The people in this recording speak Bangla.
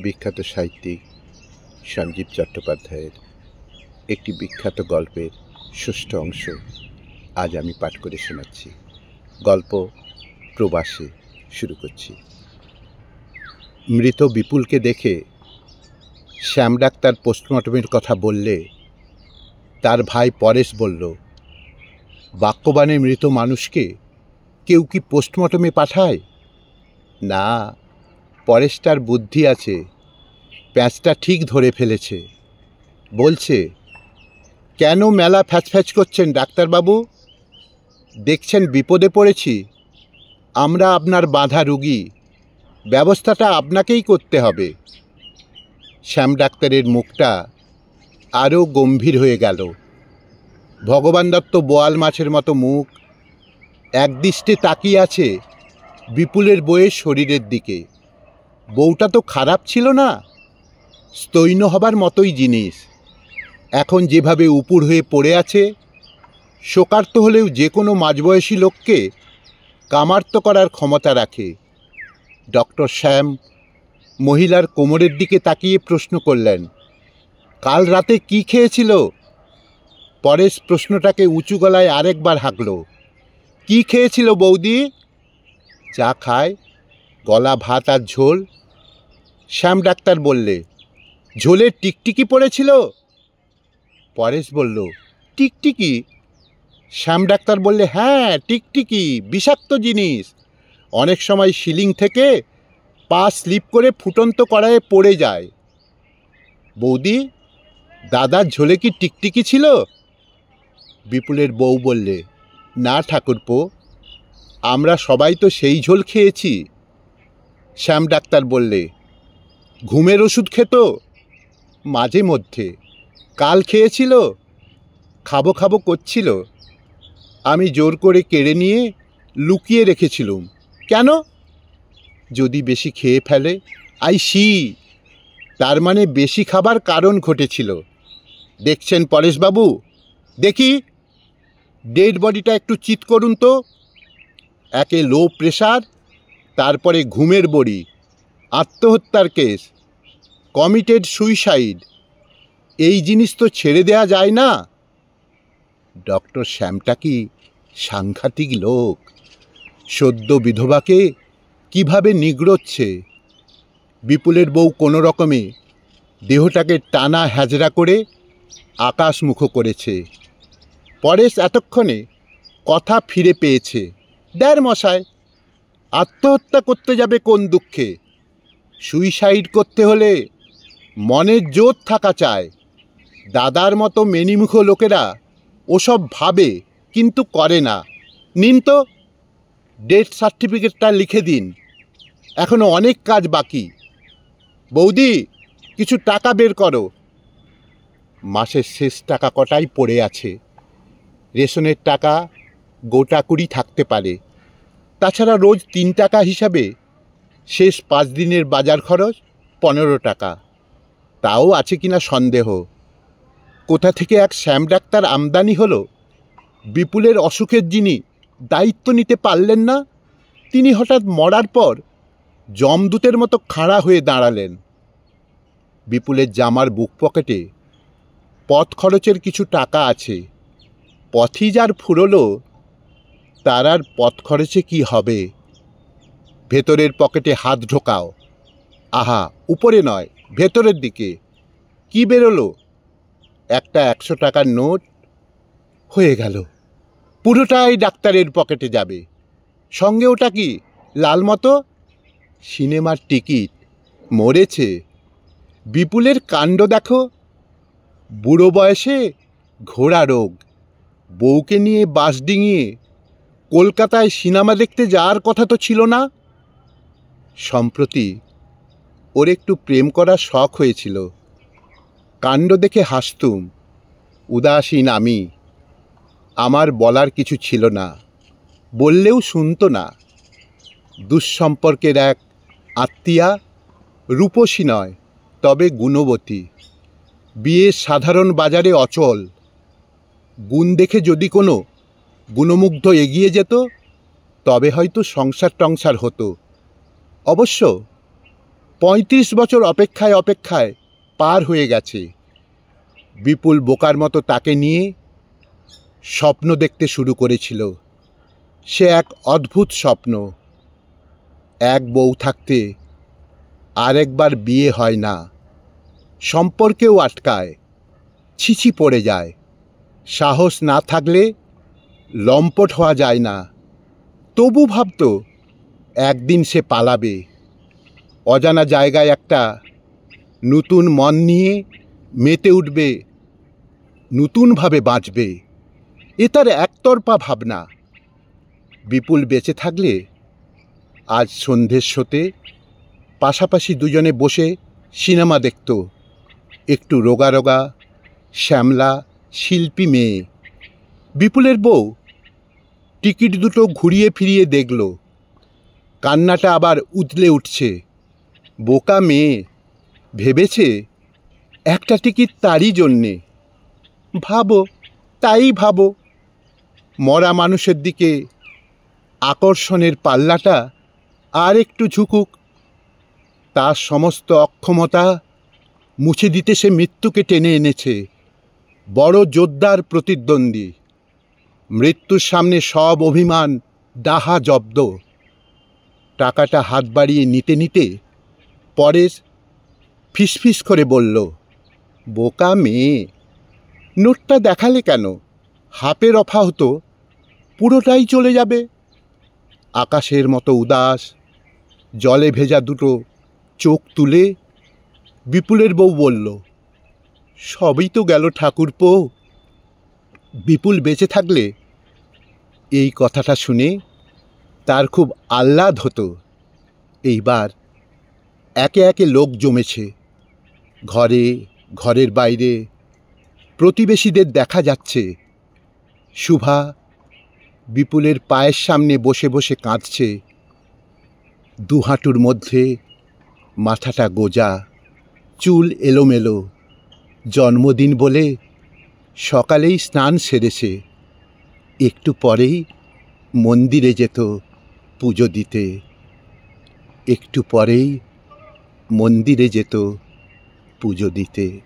বিখ্যাত সাহিত্যিক সঞ্জীব চট্টোপাধ্যায়ের একটি বিখ্যাত গল্পের ষষ্ঠ অংশ আজ আমি পাঠ করে শোনাচ্ছি। গল্প প্রবাসে শুরু করছি। মৃত বিপুলকে দেখে শ্যাম ডাক্তার পোস্টমর্টমের কথা বললে তার ভাই পরেশ বলল, বাক্যবাণে মৃত মানুষকে কেউ কি পোস্টমর্টমে পাঠায়? না, পরেশটার বুদ্ধি আছে, প্যাঁচটা ঠিক ধরে ফেলেছে। বলছে, কেন মেলা ফ্যাচফ্যাচ করছেন ডাক্তারবাবু? দেখছেন বিপদে পড়েছি, আমরা আপনার বাঁধা রুগী, ব্যবস্থাটা আপনাকেই করতে হবে। শ্যাম ডাক্তারের মুখটা আরও গম্ভীর হয়ে গেল। ভগবান দত্ত বোয়াল মাছের মতো মুখ, একদৃষ্টে তাকিয়ে আছে বিপুলের বউয়ের শরীরের দিকে। বউটা তো খারাপ ছিল না, স্তৈন্য হবার মতোই জিনিস। এখন যেভাবে উপুর হয়ে পড়ে আছে, শোকার্ত হলেও যে কোনো মাঝবয়সী লোককে কামার্ত করার ক্ষমতা রাখে। ডক্টর শ্যাম মহিলার কোমরের দিকে তাকিয়ে প্রশ্ন করলেন, কাল রাতে কি খেয়েছিল? পরেশ প্রশ্নটাকে উঁচু গলায় আরেকবার হাঁকল, কি খেয়েছিল বৌদি? চা খায়, গলা ভাত আর ঝোল। শ্যাম ডাক্তার বললে, ঝোলের টিকটিকি পড়েছিল? পরেশ বলল, টিকটিকি? শ্যাম ডাক্তার বললে, হ্যাঁ টিকটিকি, বিষাক্ত জিনিস। অনেক সময় সিলিং থেকে পা স্লিপ করে ফুটন্ত কড়াইয়ে পড়ে যায়। বৌদি, দাদার ঝোলে কি টিকটিকি ছিল? বিপুলের বউ বললে, না ঠাকুরপো, আমরা সবাই তো সেই ঝোল খেয়েছি। শ্যাম ডাক্তার বললে, ঘুমের ওষুধ খেত? মাঝে মধ্যে। কাল খেয়েছিল? খাবো খাবো করছিল, আমি জোর করে কেড়ে নিয়ে লুকিয়ে রেখেছিলুম। কেন? যদি বেশি খেয়ে ফেলে। আইসি, তার মানে বেশি খাবার কারণ ঘটেছিল। দেখছেন পরেশবাবু, দেখি ডেড বডিটা একটু চিৎ করুন তো। একে লো প্রেশার, তারপরে ঘুমের বড়ি, আত্মহত্যার কেস, কমিটেড সুইসাইড। এই জিনিস তো ছেড়ে দেয়া যায় না। ডক্টর শ্যামটা কি সাংঘাতিক লোক! সদ্য বিধবাকে কিভাবে নিগড়োচ্ছে। বিপুলের বউ কোনো রকমে দেহটাকে টানা হ্যাজরা করে আকাশমুখো করেছে। পরেশ এতক্ষণে কথা ফিরে পেয়েছে। দেড় মশায়, আত্মহত্যা করতে যাবে কোন দুঃখে? সুইসাইড করতে হলে মনের জোর থাকা চায়। দাদার মতো মেনিমুখো লোকেরা ওসব ভাবে কিন্তু করে না। নিন তো, ডেথ সার্টিফিকেটটা লিখে দিন, এখনো অনেক কাজ বাকি। বৌদি, কিছু টাকা বের করো। মাসের শেষ টাকা কটাই পড়ে আছে। রেশনের টাকা গোটা কুড়ি থাকতে পারে, তাছাড়া রোজ 3 টাকা হিসাবে শেষ 5 দিনের বাজার খরচ 15 টাকা। তাও আছে কিনা সন্দেহ। কোথা থেকে এক শ্যাম ডাক্তার আমদানি হলো, বিপুলের অসুখের যিনি দায়িত্ব নিতে পারলেন না, তিনি হঠাৎ মরার পর যমদূতের মতো খাড়া হয়ে দাঁড়ালেন। বিপুলের জামার বুক পকেটে পথ খরচের কিছু টাকা আছে। পথই যার ফুরলো, তার আর পথ খরচে কি হবে? ভেতরের পকেটে হাত ঢোকাও। আহা, উপরে নয়, ভেতরের দিকে। কি বেরোলো? একটা 100 টাকার নোট। হয়ে গেল, পুরোটাই ডাক্তারের পকেটে যাবে। সঙ্গে ওটা কি, লাল মতো? সিনেমার টিকিট। মরেছে। বিপুলের কাণ্ড দেখো, বুড়ো বয়সে ঘোড়া রোগ, বউকে নিয়ে বাস ডিঙিয়ে কলকাতায় সিনেমা দেখতে যাওয়ার কথা তো ছিল না। সম্প্রতি ওর একটু প্রেম করার শখ হয়েছিল। কাণ্ড দেখে হাসতুম, উদাসীন আমি। আমার বলার কিছু ছিল না, বললেও শুনতো না। দুঃসম্পর্কের এক আত্মীয়া, রূপসী নয় তবে গুণবতী, বিয়ে সাধারণ বাজারে অচল। গুণ দেখে যদি কোনো গুণমুগ্ধ এগিয়ে যেত, তবে হয়তো সংসার টংসার হতো। অবশ্য 35 বছর অপেক্ষায় অপেক্ষায় পার হয়ে গেছে। বিপুল বোকার মতো তাকে নিয়ে স্বপ্ন দেখতে শুরু করেছিল। সে এক অদ্ভুত স্বপ্ন। এক বউ থাকতে আরেকবার বিয়ে হয় না, সম্পর্কেও আটকায়, ছিছি পড়ে যায়। সাহস না থাকলে লম্পট হওয়া যায় না। তবু ভাবত একদিন সে পালাবে, অজানা জায়গায় একটা নতুন মন নিয়ে মেতে উঠবে, নতুনভাবে বাঁচবে। এ তার একতরফা ভাবনা। বিপুল বেঁচে থাকলে আজ সন্ধ্যের শোতে পাশাপাশি দুজনে বসে সিনেমা দেখত। একটু রোগা রোগা শ্যামলা শিল্পী মেয়ে। বিপুলের বউ টিকিট দুটো ঘুরিয়ে ফিরিয়ে দেখল। কান্নাটা আবার উতলে উঠছে। বোকা মেয়ে, ভেবেছে একটা টিকিট তারই জন্যে। ভাবো, তাই ভাবো। মরা মানুষের দিকে আকর্ষণের পাল্লাটা আর একটু ঝুঁকুক। তার সমস্ত অক্ষমতা মুছে দিতে সে মৃত্যুকে টেনে এনেছে। বড় যোদ্ধার প্রতিদ্বন্দ্বী। মৃত্যুর সামনে সব অভিমান ডাহা জব্দ। টাকাটা হাত বাড়িয়ে নিতে নিতে পরেশ ফিসফিস করে বলল, বোকা মেয়ে, নোটটা দেখালে কেন? হাফের অফা হতো, পুরোটাই চলে যাবে। আকাশের মতো উদাস, জলে ভেজা দুটো চোখ তুলে বিপুলের বউ বলল, সবই তো গেল ঠাকুরপো। বিপুল বেঁচে থাকলে এই কথাটা শুনে তার খুব আহ্লাদ হতো। এইবার একে একে লোক জমেছে। ঘরে, ঘরের বাইরে প্রতিবেশীদের দেখা যাচ্ছে। শুভা বিপুলের পায়ের সামনে বসে বসে কাঁদছে। দুহাঁটুর মধ্যে মাথাটা গোজা, চুল এলোমেলো। জন্মদিন বলে সকালেই স্নান সেরেছে। একটু পরেই মন্দিরে যেত পুজো দিতে। একটু পরেই মন্দিরে যেত পুজো দিতে।